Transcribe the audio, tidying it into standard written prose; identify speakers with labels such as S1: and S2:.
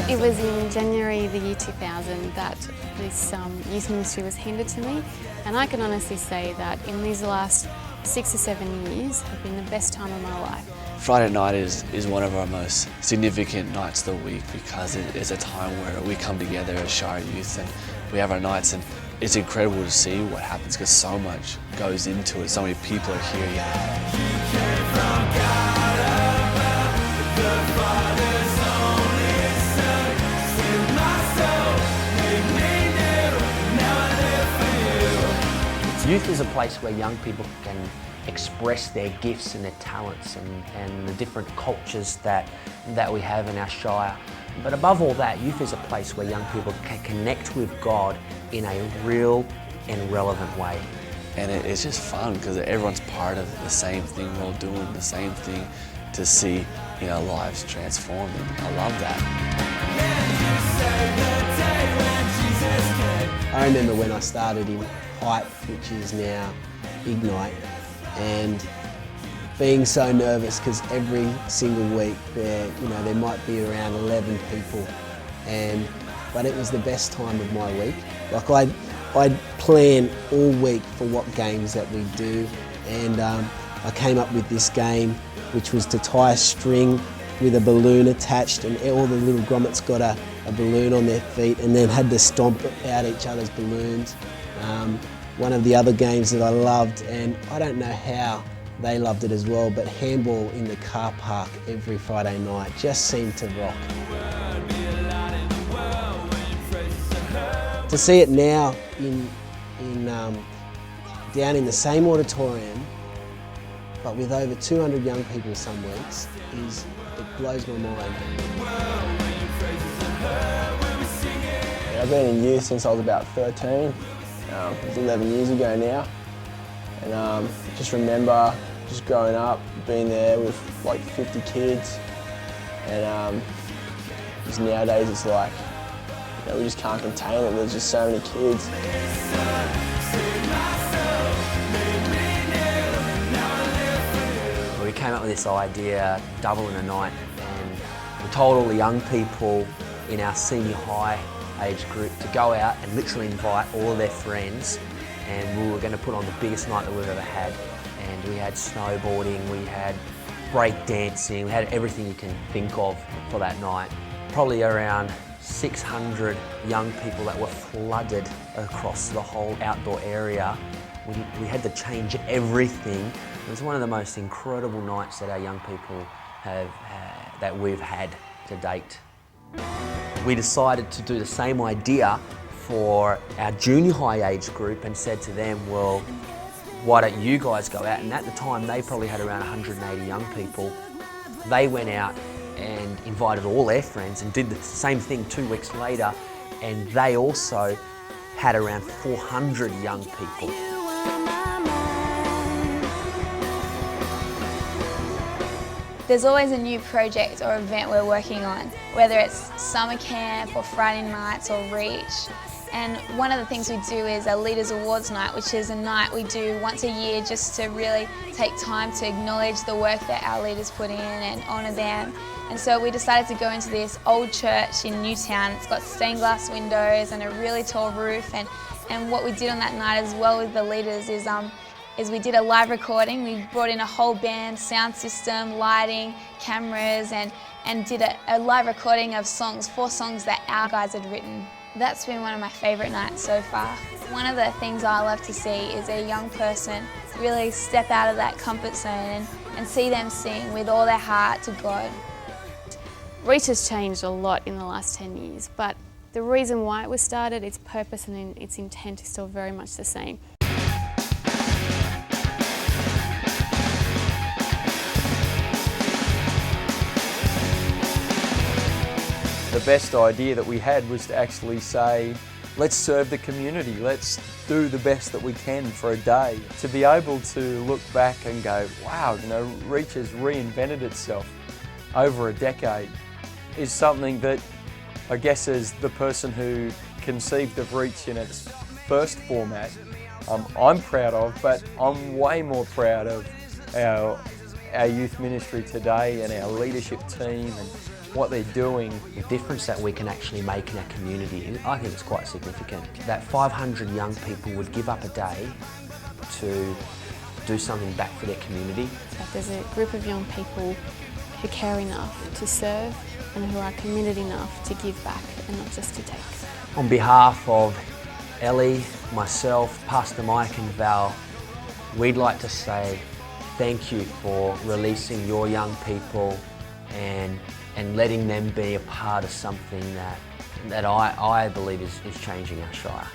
S1: It was in January the year 2000 that this youth ministry was handed to me, and I can honestly say that in these last 6 or 7 years have been the best time of my life.
S2: Friday night is one of our most significant nights of the week because it is a time where we come together as Shirelive Youth and we have our nights, and it's incredible to see what happens because so much goes into it. So many people are here.
S3: Youth is a place where young people can express their gifts and their talents and the different cultures that we have in our shire. But above all that, youth is a place where young people can connect with God in a real and relevant way.
S2: And it's just fun because everyone's part of the same thing. We're all doing the same thing to see, lives transformed, and I love that.
S4: I remember when I started in Hype, which is now Ignite, and being so nervous because every single week there might be around 11 people, but it was the best time of my week. Like I'd plan all week for what games that we do, and I came up with this game which was to tie a string with a balloon attached, and all the little grommets got a balloon on their feet and then had to stomp out each other's balloons. One of the other games that I loved, and I don't know how they loved it as well, but handball in the car park every Friday night just seemed to rock. To see it now down in the same auditorium, but with over 200 young people some weeks, it blows my mind.
S5: I've been in youth since I was about 13. It was 11 years ago now, and just remember just growing up, being there with like 50 kids, and just nowadays it's like, we just can't contain it. There's just so many kids.
S3: We came up with this idea, double in a night, and we told all the young people in our senior high age group to go out and literally invite all of their friends, and we were going to put on the biggest night that we've ever had. And we had snowboarding, we had break dancing, we had everything you can think of for that night. Probably around 600 young people that were flooded across the whole outdoor area. We had to change everything. It was one of the most incredible nights that our young people that we've had to date. We decided to do the same idea for our junior high age group and said to them, well, why don't you guys go out? And at the time, they probably had around 180 young people. They went out and invited all their friends and did the same thing 2 weeks later, and they also had around 400 young people.
S6: There's always a new project or event we're working on, whether it's summer camp or Friday nights or Reach. And one of the things we do is a Leaders Awards night, which is a night we do once a year just to really take time to acknowledge the work that our leaders put in and honour them. And so we decided to go into this old church in Newtown. It's got stained glass windows and a really tall roof. And what we did on that night as well with the leaders is we did a live recording. We brought in a whole band, sound system, lighting, cameras, and did a live recording of songs, 4 songs that our guys had written. That's been one of my favourite nights so far. One of the things I love to see is a young person really step out of that comfort zone and see them sing with all their heart to God.
S1: Reach has changed a lot in the last 10 years, but the reason why it was started, its purpose and its intent is still very much the same.
S7: The best idea that we had was to actually say, let's serve the community, let's do the best that we can for a day. To be able to look back and go, wow, Reach has reinvented itself over a decade is something that I guess as the person who conceived of Reach in its first format, I'm proud of, but I'm way more proud of our youth ministry today and our leadership team and what they're doing.
S3: The difference that we can actually make in our community, I think it's quite significant. That 500 young people would give up a day to do something back for their community.
S1: There's a group of young people who care enough to serve and who are committed enough to give back and not just to take.
S3: On behalf of Ellie, myself, Pastor Mike and Val, we'd like to say thank you for releasing your young people and letting them be a part of something that I believe is changing our Shire.